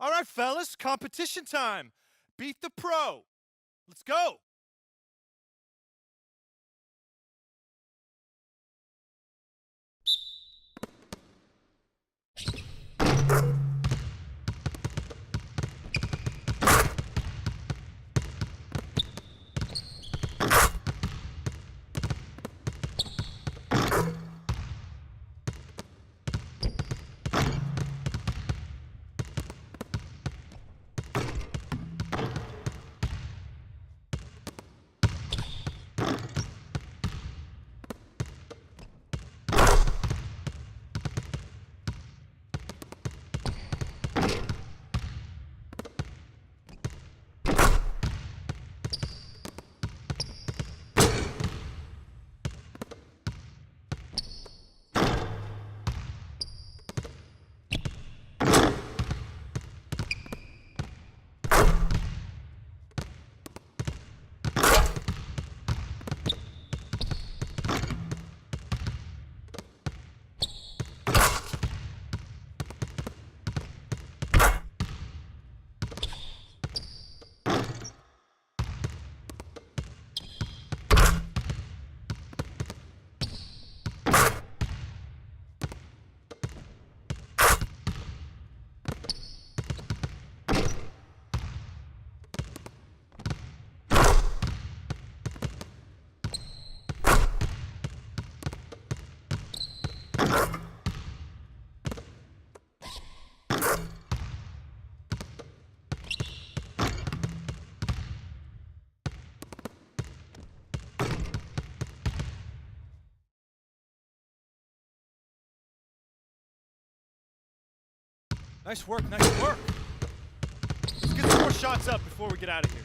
All right, fellas, competition time. Beat the pro. Let's go. Nice work, nice work. Let's get some more shots up before we get out of here.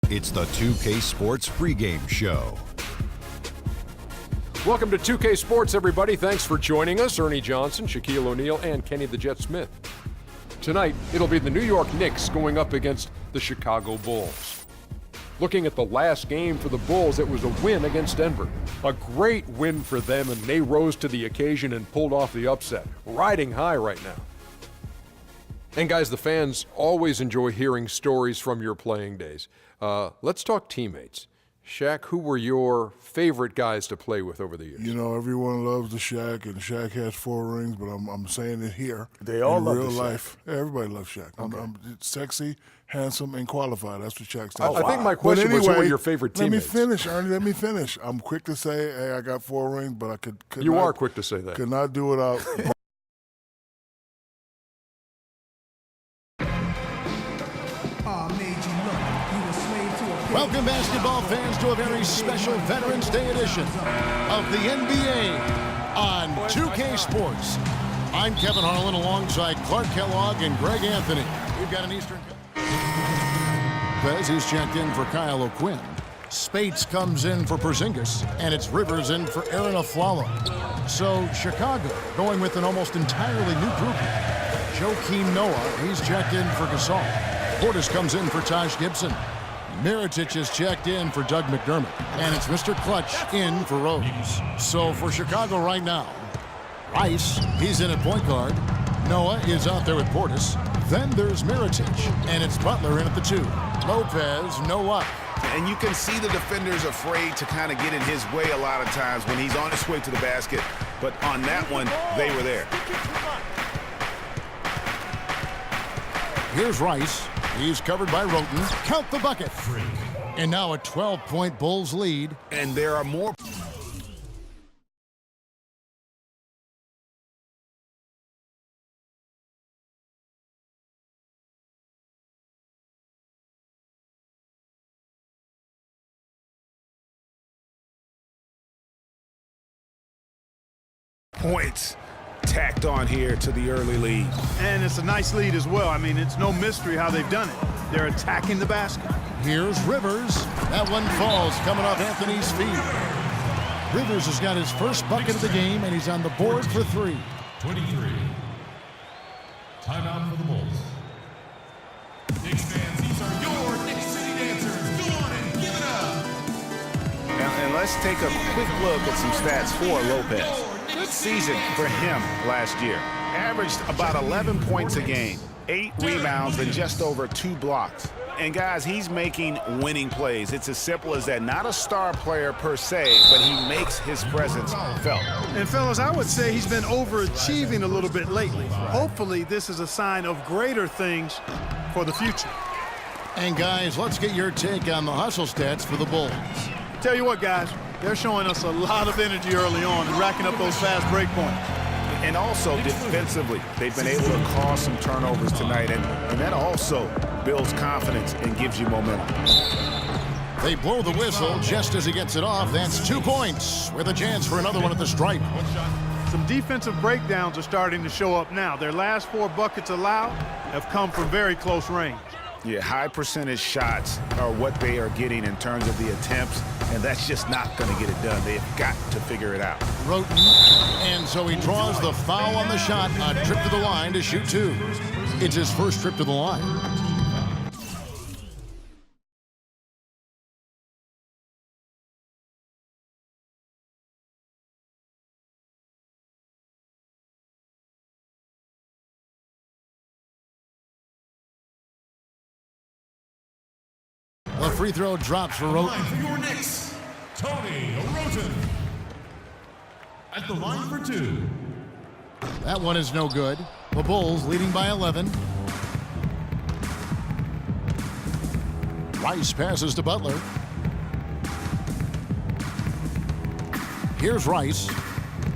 It's the 2K Sports pregame show. Welcome to 2K Sports, everybody. Thanks for joining us. Ernie Johnson, Shaquille O'Neal, and Kenny the Jet Smith. Tonight, it'll be the New York Knicks going up against the Chicago Bulls. Looking at the last game for the Bulls, it was a win against Denver. A great win for them, and they rose to the occasion and pulled off the upset. Riding high right now. And guys, the fans always enjoy hearing stories from your playing days. Let's talk teammates. Shaq, who were your favorite guys to play with over the years? You know, everyone loves the Shaq, and Shaq has 4 rings, but I'm saying it here. They all love real the Shaq. life. Yeah, everybody loves Shaq. Okay. I'm sexy, handsome, and qualified. That's what Shaq stands for. I think my question was, who were your favorite teammates? Let me finish, Ernie. Let me finish. I'm quick to say, hey, I got 4 rings, but I could You not, are quick to say that. could not do without. Welcome, basketball fans, to a very special Veterans Day edition of the NBA on 2K Sports. I'm Kevin Harlan alongside Clark Kellogg and Greg Anthony. We've got an Eastern. Fez is checked in for Kyle O'Quinn. Spates comes in for Porzingis, and it's Rivers in for Aaron Aflalo. So Chicago going with an almost entirely new group. Joakim Noah, he's checked in for Gasol. Portis comes in for Taj Gibson. Mirotic is checked in for Doug McDermott. And it's Mr. Clutch in for Rose. So for Chicago right now, Rice, he's in at point guard. Noah is out there with Portis. Then there's Mirotic, and it's Butler in at the 2. Lopez, no luck. And you can see the defenders afraid to kind of get in his way a lot of times when he's on his way to the basket. But on that one, they were there. Here's Rice. He's covered by Roten. Count the bucket. And now a 12-point Bulls lead. And there are more. Points tacked on here to the early lead. And it's a nice lead as well. I mean, it's no mystery how they've done it. They're attacking the basket. Here's Rivers. That one falls coming off Anthony's feet. Rivers has got his first bucket of the game, and he's on the board for 3. 23. Timeout for the Bulls. Knicks fans, these are your Knicks City Dancers. Go on and give it up. And let's take a quick look at some stats for Lopez. Good season for him last year. Averaged about 11 points a game, 8 rebounds, and just over 2 blocks. And guys, he's making winning plays. It's as simple as that. Not a star player per se, but he makes his presence felt. And fellas, I would say he's been overachieving a little bit lately. Hopefully, this is a sign of greater things for the future. And guys, let's get your take on the hustle stats for the Bulls. Tell you what, guys, they're showing us a lot of energy early on and racking up those fast break points. And also defensively, they've been able to cause some turnovers tonight, and that also builds confidence and gives you momentum. They blow the whistle just as he gets it off. That's 2 points with a chance for another one at the stripe. Some defensive breakdowns are starting to show up now. Their last 4 buckets allowed have come from very close range. Yeah, high percentage shots are what they are getting in terms of the attempts, and that's just not going to get it done. They've got to figure it out. Roten, and so he draws the foul on the shot, a trip to the line to shoot 2. It's his first trip to the line. The free throw drops for Roten. For your Knicks, Tony Roten. At the line for 2. That one is no good. The Bulls leading by 11. Rice passes to Butler. Here's Rice.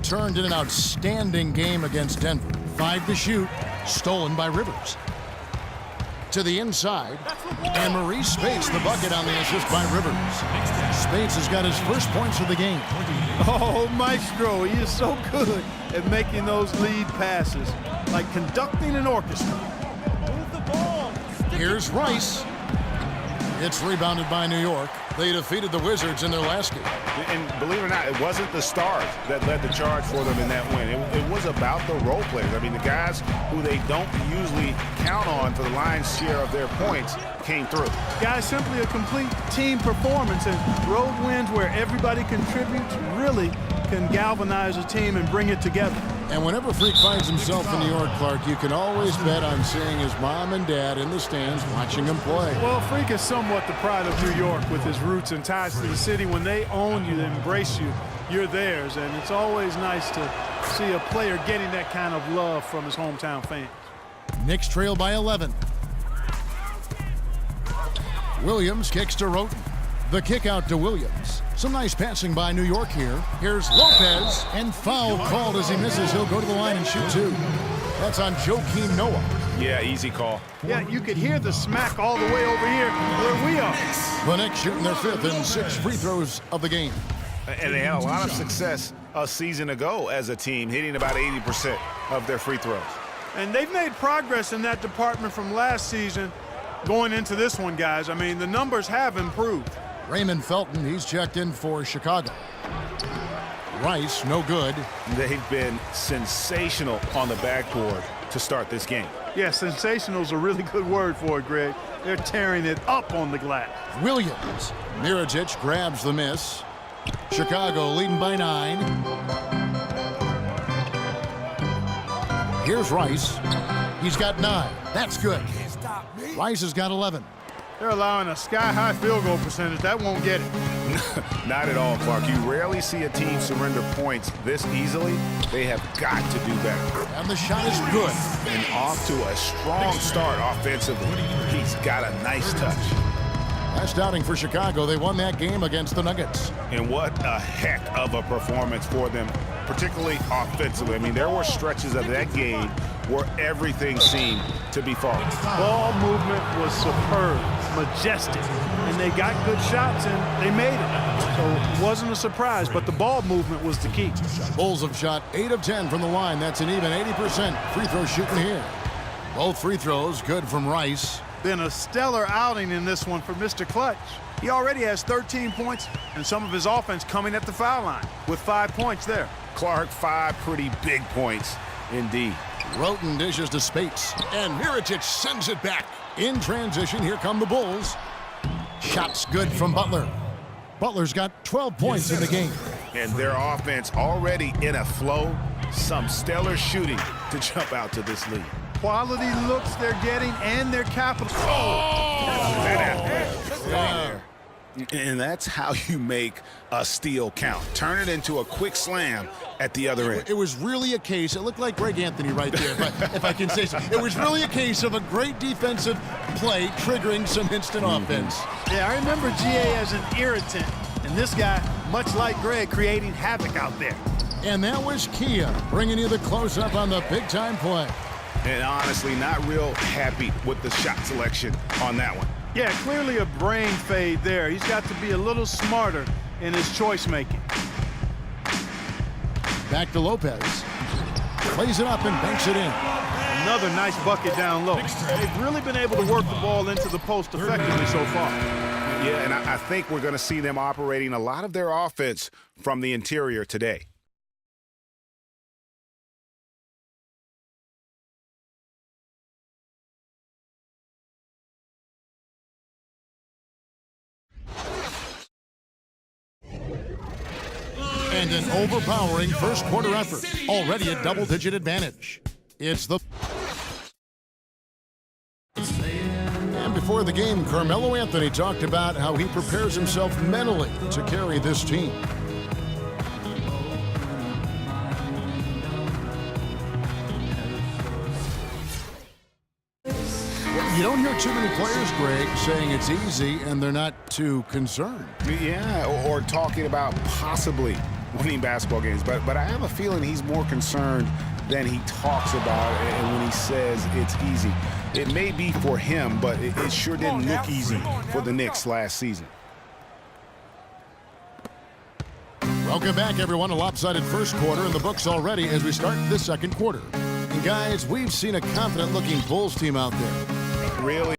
Turned in an outstanding game against Denver. 5 to shoot. Stolen by Rivers. To the inside, and Maurice Spates the bucket on the assist by Rivers. Spates has got his first points of the game. Oh, Maestro, he is so good at making those lead passes, like conducting an orchestra. Move the ball. Here's Rice. It's rebounded by New York. They defeated the Wizards in their last game. And believe it or not, it wasn't the stars that led the charge for them in that win. It was about the role players. I mean, the guys who they don't usually count on for the lion's share of their points came through. Guys, simply a complete team performance, and road wins where everybody contributes really can galvanize a team and bring it together. And whenever Freak finds himself in New York, Clark, you can always bet on seeing his mom and dad in the stands watching him play. Well, Freak is somewhat the pride of New York with his roots and ties to the city. When they own you, they embrace you, you're theirs. And it's always nice to see a player getting that kind of love from his hometown fans. Knicks trail by 11. Williams kicks to Roten. The kick out to Williams. Some nice passing by New York here. Here's Lopez, and foul called as he misses. He'll go to the line and shoot 2. That's on Joakim Noah. Yeah, easy call. Yeah, you could hear the smack all the way over here where we are. The Knicks shooting their 5th and 6th free throws of the game. And they had a lot of success a season ago as a team, hitting about 80% of their free throws. And they've made progress in that department from last season going into this one, guys. I mean, the numbers have improved. Raymond Felton, he's checked in for Chicago. Rice, no good. They've been sensational on the backboard to start this game. Yeah, sensational is a really good word for it, Greg. They're tearing it up on the glass. Williams. Mirotic grabs the miss. Chicago leading by 9. Here's Rice. He's got 9. That's good. Rice has got 11. They're allowing a sky-high field goal percentage. That won't get it. Not at all, Clark. You rarely see a team surrender points this easily. They have got to do better. And the shot is good. And off to a strong start offensively. He's got a nice touch. Last outing for Chicago, they won that game against the Nuggets. And what a heck of a performance for them, particularly offensively. I mean, there were stretches of that game where everything seemed to be falling. Ball movement was superb, majestic, and they got good shots and they made it. So it wasn't a surprise, but the ball movement was the key. Bulls have shot 8 of 10 from the line. That's an even 80% free throw shooting here. Both free throws good from Rice. Been a stellar outing in this one for Mr. Clutch. He already has 13 points and some of his offense coming at the foul line with 5 points there. Clark, 5 pretty big points indeed. Roten dishes to Spates, and Mirotic sends it back. In transition, here come the Bulls. Shots good from Butler. Butler's got 12 points in the game. And their offense already in a flow. Some stellar shooting to jump out to this lead. Quality looks they're getting and their capital. And that's how you make a steal count. Turn it into a quick slam at the other end. It was really a case, it looked like Greg Anthony right there, but if I can say so. It was really a case of a great defensive play triggering some instant offense. Yeah, I remember GA as an irritant, and this guy, much like Greg, creating havoc out there. And that was Kia bringing you the close-up on the big-time play. And honestly, not real happy with the shot selection on that one. Yeah, clearly a brain fade there. He's got to be a little smarter in his choice making. Back to Lopez. Plays it up and banks it in. Another nice bucket down low. They've really been able to work the ball into the post effectively so far. Yeah, and I think we're going to see them operating a lot of their offense from the interior today. And an overpowering first quarter effort. Already a double-digit advantage. It's the... And before the game, Carmelo Anthony talked about how he prepares himself mentally to carry this team. You don't hear too many players, Greg, saying it's easy and they're not too concerned. Yeah, or talking about possibly winning basketball games. But I have a feeling he's more concerned than he talks about and when he says it's easy. It may be for him, but it sure didn't look easy for the Knicks last season. Welcome back, everyone. A lopsided first quarter in the books already as we start the second quarter. And guys, we've seen a confident-looking Bulls team out there. Really